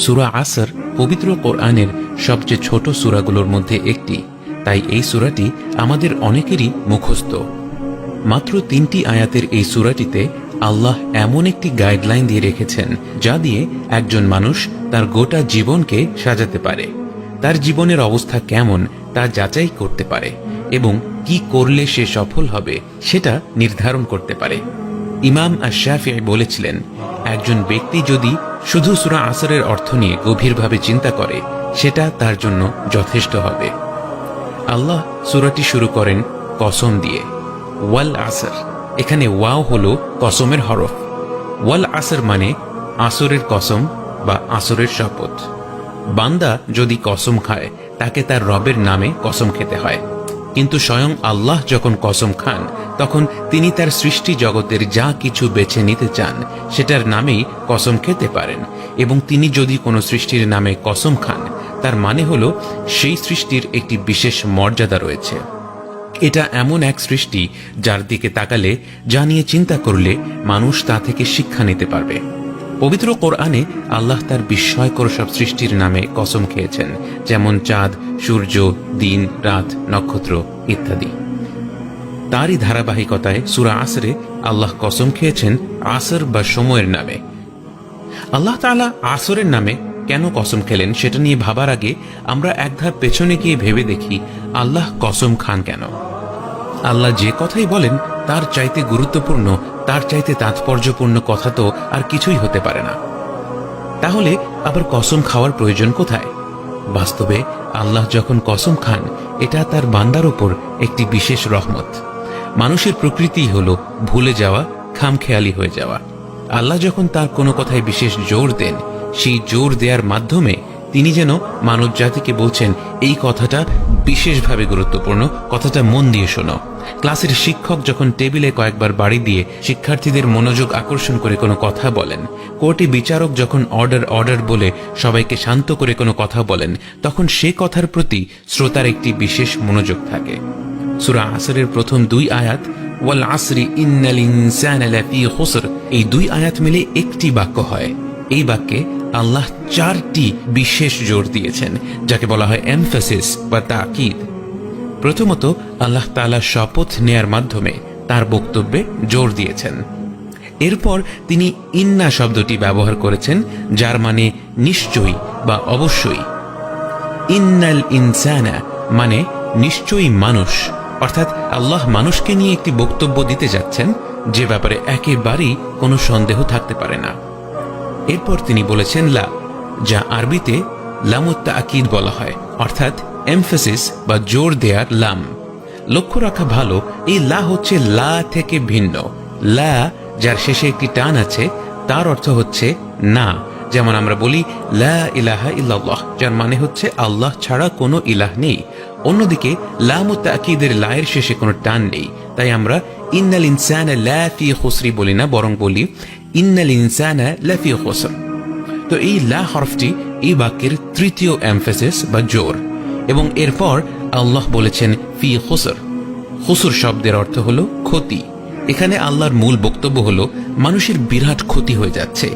সূরা আসর পবিত্র কোরআনের সবচেয়ে ছোট সূরাগুলোর মধ্যে একটি, তাই এই সূরাটি আমাদের অনেকেরই মুখস্থ। মাত্র 3টি আয়াতের এই সূরাটিতে আল্লাহ এমন একটি গাইডলাইন দিয়ে রেখেছেন যা দিয়ে একজন মানুষ তার গোটা জীবনকে সাজাতে পারে, তার জীবনের অবস্থা কেমন তা যাচাই করতে পারে এবং কি করলে সে সফল হবে সেটা নির্ধারণ করতে পারে। ইমাম আশ-শাফিঈ বলেছিলেন, একজন ব্যক্তি যদি শুধু সূরা আসরের অর্থ নিয়ে গভীরভাবে চিন্তা করে সেটা তার জন্য যথেষ্ট হবে। আল্লাহ সূরাটি শুরু করেন কসম দিয়ে, ওয়াল আসর। এখানে ওয়াও হলো কসমের হরফ। ওয়াল আসর মানে আসরের কসম বা আসরের শপথ। বান্দা যদি কসম খায় তাকে তার রবের নামে কসম খেতে হয়, কিন্তু স্বয়ং আল্লাহ যখন কসম খান তখন তিনি তার সৃষ্টি জগতের যা কিছু বেছে নিতে চান সেটার নামেই কসম খেতে পারেন। এবং তিনি যদি কোনো সৃষ্টির নামে কসম খান তার মানে হলো সেই সৃষ্টির একটি বিশেষ মর্যাদা রয়েছে। এটা এমন এক সৃষ্টি যার দিকে তাকালে, যা নিয়ে চিন্তা করলে মানুষ তা থেকে শিক্ষা নিতে পারবে। পবিত্র কোরআনে আল্লাহ তার বিস্ময়কর সব সৃষ্টির নামে কসম খেয়েছেন, যেমন চাঁদ, সূর্য, দিন, রাত, নক্ষত্র ইত্যাদি। তারই ধারাবাহিকতায় সূরা আসরে আল্লাহ কসম খেয়েছেন আসর বা সময়ের নামে। আল্লাহ তাআলা আসরের নামে কেন কসম খেলেন সেটা নিয়ে ভাবার আগে আমরা এক ধাপ পেছনে গিয়ে ভেবে দেখি আল্লাহ কসম খান কেন। আল্লাহ যে কথাই বলেন তার চাইতে গুরুত্বপূর্ণ, তার চাইতে তাৎপর্যপূর্ণ কথা তো আর কিছুই হতে পারে না। তাহলে আবার কসম খাওয়ার প্রয়োজন কোথায়? বাস্তবে আল্লাহ যখন কসম খান এটা তার বান্দার উপর একটি বিশেষ রহমত। মানুষের প্রকৃতিই হলো ভুলে যাওয়া, খামখেয়ালি হয়ে যাওয়া। আল্লাহ যখন তার কোনো কথায় বিশেষ জোর দেন, সেই জোর দেওয়ার মাধ্যমে তিনি যেন মানব জাতিকে বলছেন, এই কথাটা বিশেষভাবে গুরুত্বপূর্ণ, কথাটা মন দিয়ে শোনো। ক্লাসের শিক্ষক যখন টেবিলে কয়েকবার বাড়ি দিয়ে শিক্ষার্থীদের মনোযোগ আকর্ষণ করে কোনো কথা বলেন, কোর্টে বিচারক যখন অর্ডার অর্ডার বলে সবাইকে শান্ত করে কোনো কথা বলেন, তখন সে কথার প্রতি শ্রোতার একটি বিশেষ মনোযোগ থাকে। সূরা আসরের প্রথম 2 আয়াত ওয়াল আসরি ইন্নাল ইনসানা লাফি খুসর, এই 2 আয়াত মিলে একটি বাক্য হয়। এই বাক্যে আল্লাহ 4টি বিশেষ জোর দিয়েছেন, যাকে বলা হয় এমফাসিস বা তাকিদ। প্রথমত আল্লাহ তাআলা শপথ নেয়ার মাধ্যমে তার বক্তব্যে জোর দিয়েছেন। এরপর তিনি ইন্না শব্দটি ব্যবহার করেছেন, যার মানে নিশ্চয়ই বা অবশ্যই। ইন্নাল ইনসানা মানে নিশ্চয়ই মানুষ, অর্থাৎ আল্লাহ মানুষকে নিয়ে একটি বক্তব্য দিতে যাচ্ছেন যে ব্যাপারে একেবারেই কোনো সন্দেহ থাকতে পারে না। এরপর তিনি বলেছেন লা, যা আরবিতে লামুত তাকিদ বলা হয়, অর্থাৎ এমফাসিস বা জোর দেয়ার লাম। লক্ষ্য রাখা ভালো, এই লা হচ্ছে লা থেকে ভিন্ন। লা যার শেষে একটি টান আছে তার অর্থ হচ্ছে না, যেমন আমরা বলি লা ইলাহা ইল্লাল্লাহ, যার মানে হচ্ছে আল্লাহ ছাড়া কোনো ইলাহ নেই। অন্যদিকে লামুত তাকিদের লায়ের শেষে কোনো টান নেই, তাই আমরা ইন্নাল ইনসানা লাফি খুসরি বলি না, বরং বলি ইন্নাল ইনসানা লাফি খুসর। তো এই লা হরফটি এই বাক্যের তৃতীয় এমফাসিস বা জোর। এবং এরপর আল্লাহ বলেছেন ফি খুসর। খুসর শব্দের অর্থ হলো ক্ষতি। এখানে আল্লাহর মূল বক্তব্য হলো মানুষের বিরাট ক্ষতি হয়ে যাচ্ছে,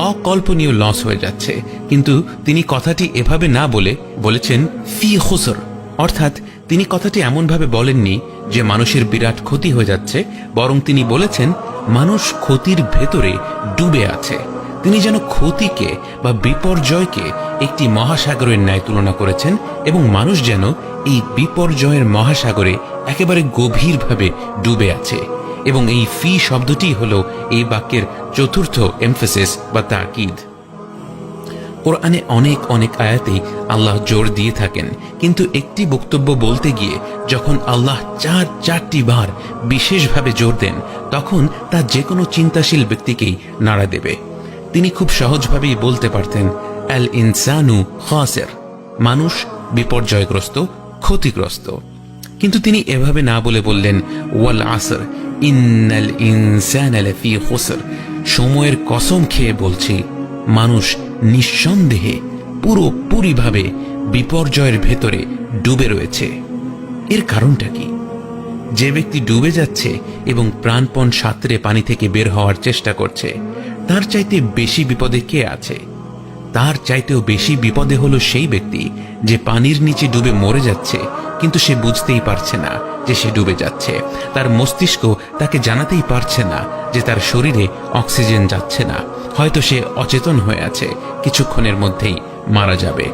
অকল্পনীয় লস হয়ে যাচ্ছে, কিন্তু তিনি কথাটি এভাবে না বলে বলেছেন ফি খুসর, অর্থাৎ তিনি কথাটি এমনভাবে বলেননি যে মানুষের বিরাট ক্ষতি হয়ে যাচ্ছে, বরং তিনি বলেছেন মানুষ ক্ষতির ভেতরে ডুবে আছে। তিনি যেন ক্ষতিকে বা বিপর্যয়কে একটি মহাসাগরের ন্যায় তুলনা করেছেন এবং মানুষ যেন এই বিপর্যয়ের মহাসাগরে একেবারে গভীরভাবে ডুবে আছে। এবং এই ফি শব্দটি হল এই বাক্যের চতুর্থ এমফাসিস বা তাকিদ। কোরআনে অনেক অনেক আয়াতেই আল্লাহ জোর দিয়ে থাকেন, কিন্তু একটি বক্তব্য বলতে গিয়ে যখন আল্লাহ 4টি বার বিশেষভাবে জোর দেন তখন তা যে কোনো চিন্তাশীল ব্যক্তিকেই নাড়া দেবে। তিনি খুব সহজভাবেই বলতে পারতেন আল ইনসানু খাসির, মানুষ বিপর্যয়গ্রস্ত, ক্ষতিগ্রস্ত, কিন্তু তিনি এভাবে না বলে বললেন ওয়াল আসর ইন্নাল ইনসানা লাফি খুসর, সময়ের কসম খেয়ে বলছি মানুষ নিঃসন্দেহে পুরোপুরিভাবে বিপর্যয়ের ভেতরে ডুবে রয়েছে। এর কারণটা কি? যে ব্যক্তি ডুবে যাচ্ছে এবং প্রাণপণ সাঁতরে পানি থেকে বের হওয়ার চেষ্টা করছে, তার চাইতে বেশি বিপদে কে আছে? তার চাইতেও বেশি বিপদে হলো সেই ব্যক্তি যে পানির নিচে ডুবে মরে যাচ্ছে, কিন্তু সে বুঝতেই পারছে না যে সে ডুবে যাচ্ছে। তার মস্তিষ্ক তাকে জানাতেই পারছে না যে তার শরীরে অক্সিজেন যাচ্ছে না। হয়তো সে অচেতন হয়ে আছে, কিছুক্ষণের মধ্যেই মারা যাবে।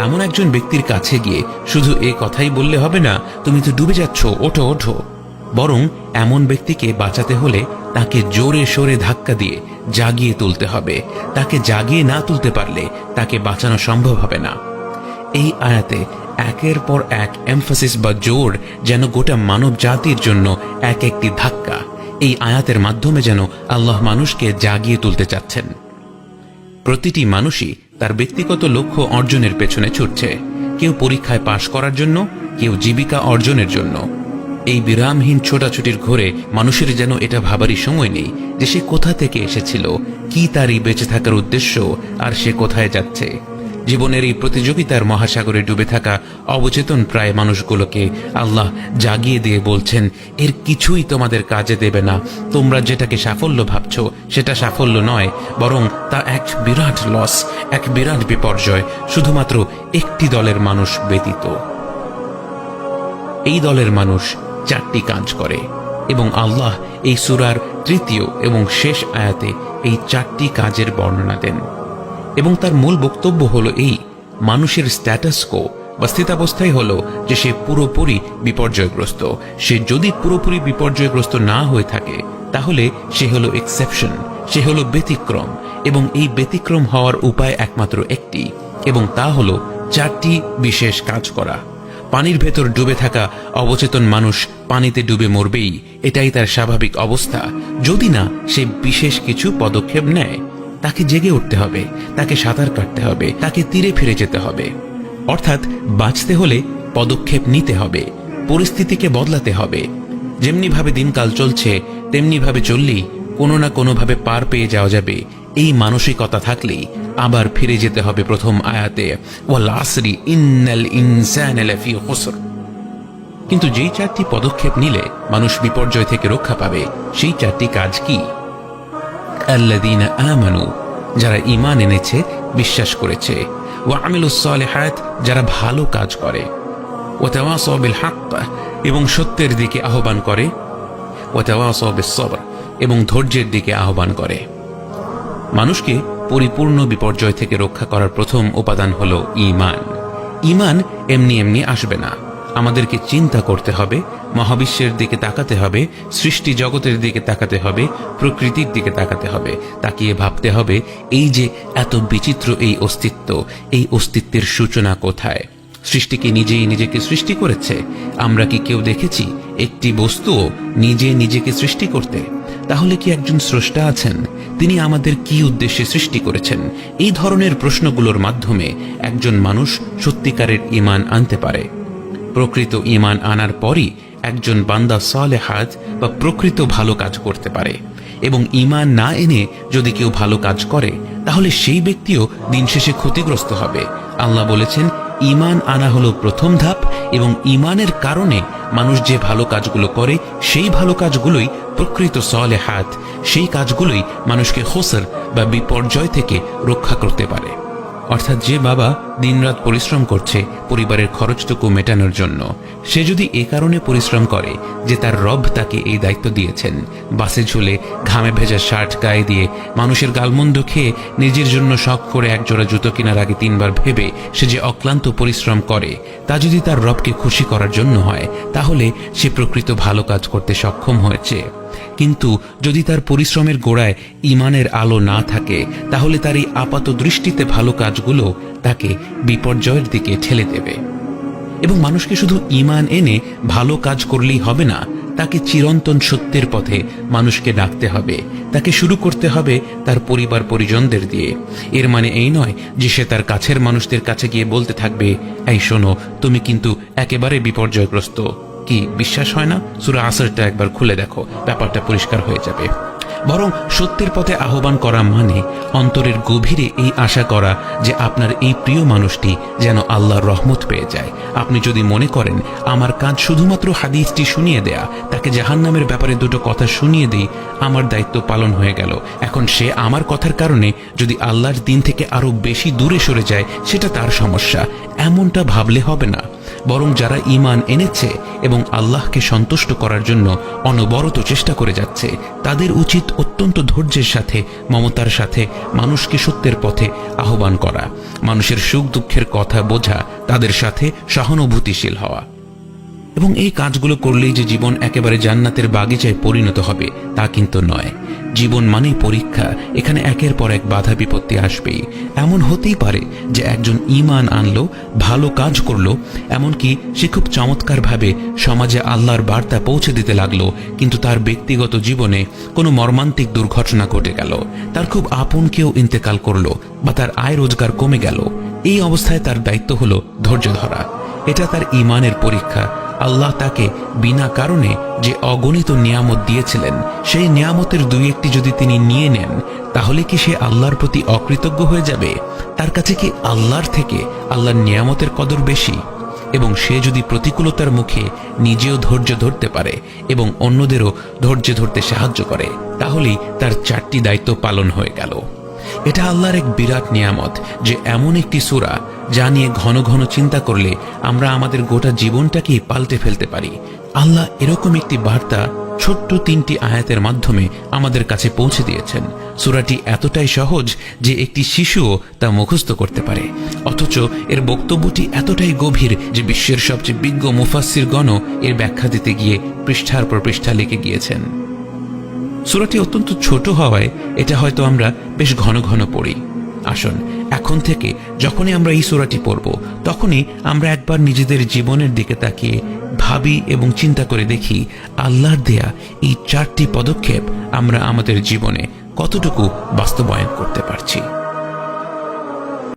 এমন একজন ব্যক্তির কাছে গিয়ে শুধু এ কথাই বললে হবে না, তুমি তো ডুবে যাচ্ছ, ওঠো ওঠো। বরং এমন ব্যক্তিকে বাঁচাতে হলে তাকে জোরে সোরে ধাক্কা দিয়ে জাগিয়ে তুলতে হবে। তাকে জাগিয়ে না তুলতে পারলে তাকে বাঁচানো সম্ভব হবে না। এই আয়াতে একের পর এক এমফাসিস বা জোর যেন গোটা মানব জাতির জন্য এক একটি ধাক্কা। এই আয়াতের মাধ্যমে যেন আল্লাহ মানুষকে জাগিয়ে তুলতে চাচ্ছেন। প্রতিটি মানুষই তার ব্যক্তিগত লক্ষ্য অর্জনের পেছনে ছুটছে। কেউ পরীক্ষায় পাশ করার জন্য, কেউ জীবিকা অর্জনের জন্য। এই বিরামহীন ছোটাছুটির ঘোরে মানুষের যেন এটা ভাবারই সময় নেই যে সে কোথা থেকে এসেছিল, কি তারই বেঁচে থাকার উদ্দেশ্য, আর সে কোথায় যাচ্ছে। জীবনের এই প্রতিযোগিতার মহাসাগরে ডুবে থাকা অবচেতন প্রায় মানুষগুলোকে আল্লাহ জাগিয়ে দিয়ে বলছেন, এর কিছুই তোমাদের কাজে দেবে না। তোমরা যেটাকে সাফল্য ভাবছ সেটা সাফল্য নয়, বরং তা এক বিরাট লস, এক বিরাট বিপর্যয়, শুধুমাত্র একটি দলের মানুষ ব্যতীত। এই দলের মানুষ 4টি কাজ করে এবং আল্লাহ এই সূরার 3য় এবং শেষ আয়াতে এই 4টি কাজের বর্ণনা দেন। এবং তার মূল বক্তব্য হলো এই, মানুষের স্ট্যাটাস কো বা স্থিতাবস্থাই হলো যে সে পুরোপুরি বিপর্যয়গ্রস্ত। সে যদি পুরোপুরি বিপর্যয়গ্রস্ত না হয়ে থাকে তাহলে সে হলো এক্সেপশন, সে হলো ব্যতিক্রম। এবং এই ব্যতিক্রম হওয়ার উপায় একমাত্র একটি, এবং তা হলো 4টি বিশেষ কাজ করা। পানির ভেতর ডুবে থাকা অবচেতন মানুষ পানিতে ডুবে মরবেই, এটাই তার স্বাভাবিক অবস্থা, যদি না সে বিশেষ কিছু পদক্ষেপ নেয়। তাকে জেগে উঠতে হবে, তাকে সাঁতার কাটতে হবে, তাকে তীরে ফিরে যেতে হবে। অর্থাৎ বাঁচতে হলে পদক্ষেপ নিতে হবে, পরিস্থিতিকে বদলাতে হবে। যেমনি ভাবে দিনকাল চলছে তেমনি ভাবে চললেই কোনো না কোনোভাবে পার পেয়ে যাওয়া যাবে। এই মানসিকতা থাকলেই আবার ফিরে যেতে হবে প্রথম আয়াতে, ওয়াল আসরি ইন্নাল ইনসানা লাফি খুসর। কিন্তু যেই 4টি পদক্ষেপ নিলে মানুষ বিপর্যয় থেকে রক্ষা পাবে, সেই 4টি কাজ কি? আল্লাযীনা আমানু, যারা ঈমান এনেছে, বিশ্বাস করেছে, ওয়া আমিলুস সালিহাত, যারা ভালো কাজ করে, ওয়া তাওয়াসাউ বিল হক, এবং সত্যের দিকে আহ্বান করে, ওয়া তাওয়াসাউ বিস সবর, এবং ধৈর্যের দিকে আহ্বান করে। মানুষকে পরিপূর্ণ বিপর্যয় থেকে রক্ষা করার প্রথম উপাদান হলো ঈমান। ঈমান এমনি এমনি আসবে না। আমাদেরকে চিন্তা করতে হবে, মহাবিশ্বের দিকে তাকাতে হবে, সৃষ্টি জগতের দিকে তাকাতে হবে, প্রকৃতির দিকে তাকাতে হবে, তাকিয়ে ভাবতে হবে এই যে এত বিচিত্র এই অস্তিত্বের সূচনা কোথায়? সৃষ্টি কি নিজেই নিজেকে সৃষ্টি করেছে? আমরা কি কেউ দেখেছি একটি বস্তুও নিজে নিজেকে সৃষ্টি করতে? তাহলে কি একজন স্রষ্টা আছেন? তিনি আমাদের কি উদ্দেশ্যে সৃষ্টি করেছেন? এই ধরনের প্রশ্নগুলোর মাধ্যমে একজন মানুষ সত্যিকারের ঈমান আনতে পারে। প্রকৃত ঈমান আনার পরই একজন বান্দা সালেহাত বা প্রকৃত ভালো কাজ করতে পারে। এবং ঈমান না এনে যদি কেউ ভালো কাজ করে তাহলে সেই ব্যক্তিও দিন শেষে ক্ষতিগ্রস্ত হবে। আল্লাহ বলেছেন, ঈমান আনা হলো প্রথম ধাপ, এবং ঈমানের কারণে মানুষ যে ভালো কাজগুলো করে সেই ভালো কাজগুলোই প্রকৃত সালেহাত, সেই কাজগুলোই মানুষকে খুসর বা বিপর্যয় থেকে রক্ষা করতে পারে। অর্থাৎ যে বাবা দিনরাত পরিশ্রম করছে পরিবারের খরচটুকু মেটানোর জন্য, সে যদি এ কারণে পরিশ্রম করে যে তার রব তাকে এই দায়িত্ব দিয়েছেন, বাসে ঝুলে ঘামে ভেজা শার্ট গায়ে দিয়ে মানুষের গালমন্দ খেয়ে নিজের জন্য শখ করে একজোড়া জুতো কেনার আগে 3 বার ভেবে সে যে অক্লান্ত পরিশ্রম করে, তা যদি তার রবকে খুশি করার জন্য হয় তাহলে সে প্রকৃত ভালো কাজ করতে সক্ষম হয়েছে। কিন্তু যদি তার পরিশ্রমের গোড়ায় ঈমানের আলো না থাকে তাহলে তার এই আপাত দৃষ্টিতে ভালো কাজগুলো তাকে বিপর্যয়ের দিকে ঠেলে দেবে। এবং মানুষকে শুধু ঈমান এনে ভালো কাজ করলেই হবে না, তাকে চিরন্তন সত্যের পথে মানুষকে ডাকতে হবে। তাকে শুরু করতে হবে তার পরিবার পরিজনদের দিয়ে। এর মানে এই নয় যে সে তার কাছের মানুষদের কাছে গিয়ে বলতে থাকবে, এই শোনো, তুমি কিন্তু একেবারে বিপর্যয়গ্রস্ত। কি বিশ্বাস হয় না? সূরা আসরটা একবার খুলে দেখো, ব্যাপারটা পরিষ্কার হয়ে যাবে। বরং সত্যের পথে আহ্বান করা মানে অন্তরের গভীরে এই আশা করা যে আপনার এই প্রিয় মানুষটি যেন আল্লাহর রহমত পেয়ে যায়। আপনি যদি মনে করেন আমার কাজ শুধুমাত্র হাদিসটি শুনিয়ে দেয়া, তাকে জাহান্নামের ব্যাপারে দুটো কথা শুনিয়ে দিই, আমার দায়িত্ব পালন হয়ে গেল, এখন সে আমার কথার কারণে যদি আল্লাহর দিন থেকে আরো বেশি দূরে সরে যায় সেটা তার সমস্যা, এমনটা ভাবলে হবে না। বরং যারা ঈমান এনেছে এবং আল্লাহকে সন্তুষ্ট করার জন্য অনবরত চেষ্টা করে যাচ্ছে, তাদের উচিত অত্যন্ত ধৈর্যের সাথে, মমতার সাথে মানুষকে সত্যের পথে আহ্বান করা, মানুষের সুখ দুঃখের কথা বোঝা, তাদের সাথে সহানুভূতিশীল হওয়া। এবং এই কাজগুলো করলেই যে জীবন একেবারে জান্নাতের বাগিচায় পরিণত হবে তা কিন্তু নয়। জীবন মানেই পরীক্ষা, এখানে একের পর এক বাধা বিপত্তি আসবেই। এমন হতেই পারে যে একজন ঈমান আনলো, ভালো কাজ করলো, এমনকি সে খুব চমৎকারভাবে সমাজে আল্লাহর বার্তা পৌঁছে দিতে লাগলো, কিন্তু তার ব্যক্তিগত জীবনে কোনো মর্মান্তিক দুর্ঘটনা ঘটে গেল, তার খুব আপন কেউ ইন্তেকাল করলো বা তার আয় রোজগার কমে গেল। এই অবস্থায় তার দায়িত্ব হলো ধৈর্য ধরা। এটা তার ঈমানের পরীক্ষা। আল্লাহ তাকে বিনা কারণে যে অগণিত নিয়ামত দিয়েছিলেন, সেই নিয়ামতের দুই একটি যদি তিনি নিয়ে নেন, তাহলে কি সে আল্লাহর প্রতি অকৃতজ্ঞ হয়ে যাবে? তার কাছে কি আল্লাহর থেকে আল্লাহর নিয়ামতের কদর বেশি? এবং সে যদি প্রতিকূলতার মুখে নিজেও ধৈর্য ধরতে পারে এবং অন্যদেরও ধৈর্য ধরতে সাহায্য করে, তাহলেই তার 4টি দায়িত্ব পালন হয়ে গেল। এটা আল্লাহর এক বিরাট নিয়ামত যে এমন একটি সূরা যা নিয়ে ঘন ঘন চিন্তা করলে আমরা আমাদের গোটা জীবনটাকেই পাল্টে ফেলতে পারি। আল্লাহ এরকম একটি বার্তা ছোট্ট 3টি আয়াতের মাধ্যমে আমাদের কাছে পৌঁছে দিয়েছেন। সূরাটি এতটাই সহজ যে একটি শিশুও তা মুখস্থ করতে পারে, অথচ এর বক্তব্যটি এতটাই গভীর যে বিশ্বের সবচেয়ে বিজ্ঞ মুফাসসিরগণও এর ব্যাখ্যা দিতে গিয়ে পৃষ্ঠার পর পৃষ্ঠা লিখে গিয়েছেন। সূরাটি অত্যন্ত ছোট হওয়ায় এটা হয়তো আমরা বেশ ঘন ঘন পড়ি। আসুন এখন থেকে যখনই আমরা এই সূরাটি পড়ব, তখনই আমরা একবার নিজেদের জীবনের দিকে তাকিয়ে ভাবি এবং চিন্তা করে দেখি আল্লাহর দেয়া এই 4টি পদক্ষেপ আমরা আমাদের জীবনে কতটুকু বাস্তবায়ন করতে পারছি।